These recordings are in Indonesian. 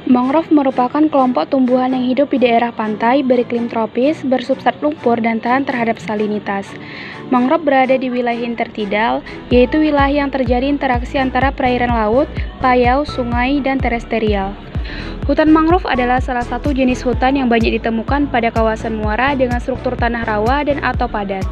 Mangrove merupakan kelompok tumbuhan yang hidup di daerah pantai beriklim tropis, bersubstrat lumpur, dan tahan terhadap salinitas. Mangrove berada di wilayah intertidal, yaitu wilayah yang terjadi interaksi antara perairan laut, payau, sungai, dan terestrial. Hutan mangrove adalah salah satu jenis hutan yang banyak ditemukan pada kawasan muara dengan struktur tanah rawa dan atau padat.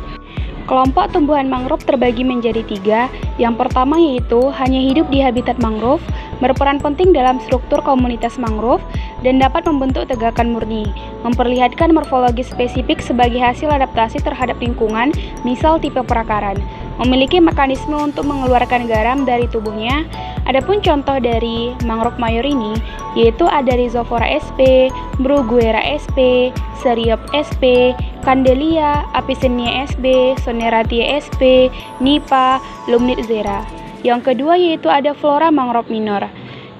Kelompok tumbuhan mangrove terbagi menjadi tiga. Yang pertama yaitu hanya hidup di habitat mangrove, berperan penting dalam struktur komunitas mangrove, dan dapat membentuk tegakan murni, memperlihatkan morfologi spesifik sebagai hasil adaptasi terhadap lingkungan, misal tipe perakaran, memiliki mekanisme untuk mengeluarkan garam dari tubuhnya. Adapun contoh dari mangrove mayor ini, yaitu ada Rhizophyra sp, Bruguiera sp, Seriop sp, Candelia, Avicennia sp, Soneratia sp, Nipa, Lumnitzeera. Yang kedua yaitu ada flora mangrove minor,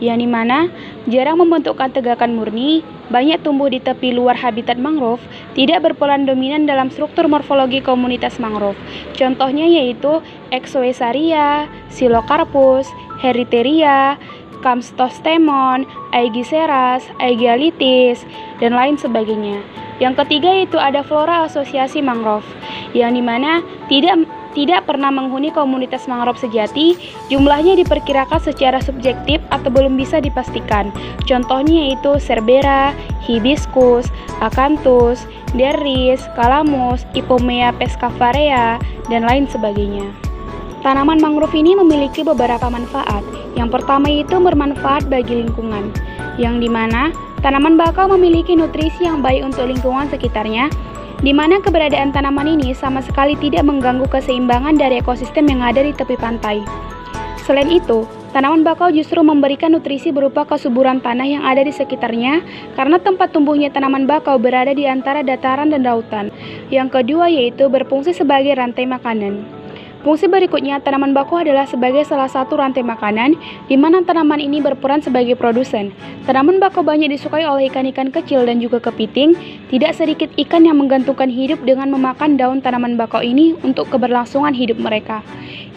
yang dimana jarang membentukkan tegakan murni, banyak tumbuh di tepi luar habitat mangrove, tidak berperan dominan dalam struktur morfologi komunitas mangrove. Contohnya yaitu Exoesaria, Silocarpus, Heriteria, Campstostemon, Aegiseras, Aegialitis, dan lain sebagainya. Yang ketiga yaitu ada flora asosiasi mangrove, yang dimana tidak pernah menghuni komunitas mangrove sejati, jumlahnya diperkirakan secara subjektif atau belum bisa dipastikan. Contohnya yaitu Cerbera, Hibiscus, Acanthus, Derris, Calamus, Ipomea pescavarea, dan lain sebagainya. Tanaman mangrove ini memiliki beberapa manfaat. Yang pertama itu bermanfaat bagi lingkungan, yang dimana tanaman bakau memiliki nutrisi yang baik untuk lingkungan sekitarnya, di mana keberadaan tanaman ini sama sekali tidak mengganggu keseimbangan dari ekosistem yang ada di tepi pantai. Selain itu, tanaman bakau justru memberikan nutrisi berupa kesuburan tanah yang ada di sekitarnya karena tempat tumbuhnya tanaman bakau berada di antara dataran dan lautan. Yang kedua yaitu berfungsi sebagai rantai makanan. Fungsi berikutnya, tanaman bakau adalah sebagai salah satu rantai makanan, di mana tanaman ini berperan sebagai produsen. Tanaman bakau banyak disukai oleh ikan-ikan kecil dan juga kepiting. Tidak sedikit ikan yang menggantungkan hidup dengan memakan daun tanaman bakau ini untuk keberlangsungan hidup mereka.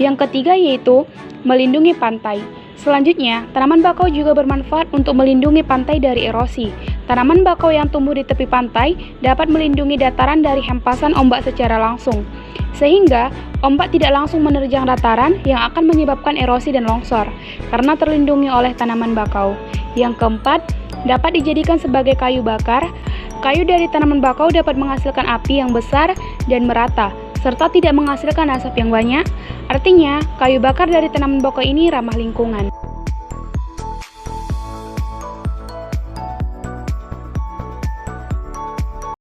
Yang ketiga yaitu melindungi pantai. Selanjutnya, tanaman bakau juga bermanfaat untuk melindungi pantai dari erosi. Tanaman bakau yang tumbuh di tepi pantai dapat melindungi dataran dari hempasan ombak secara langsung, sehingga ombak tidak langsung menerjang dataran yang akan menyebabkan erosi dan longsor, karena terlindungi oleh tanaman bakau. Yang keempat, dapat dijadikan sebagai kayu bakar. Kayu dari tanaman bakau dapat menghasilkan api yang besar dan merata, serta tidak menghasilkan asap yang banyak. Artinya, kayu bakar dari tanaman bakau ini ramah lingkungan.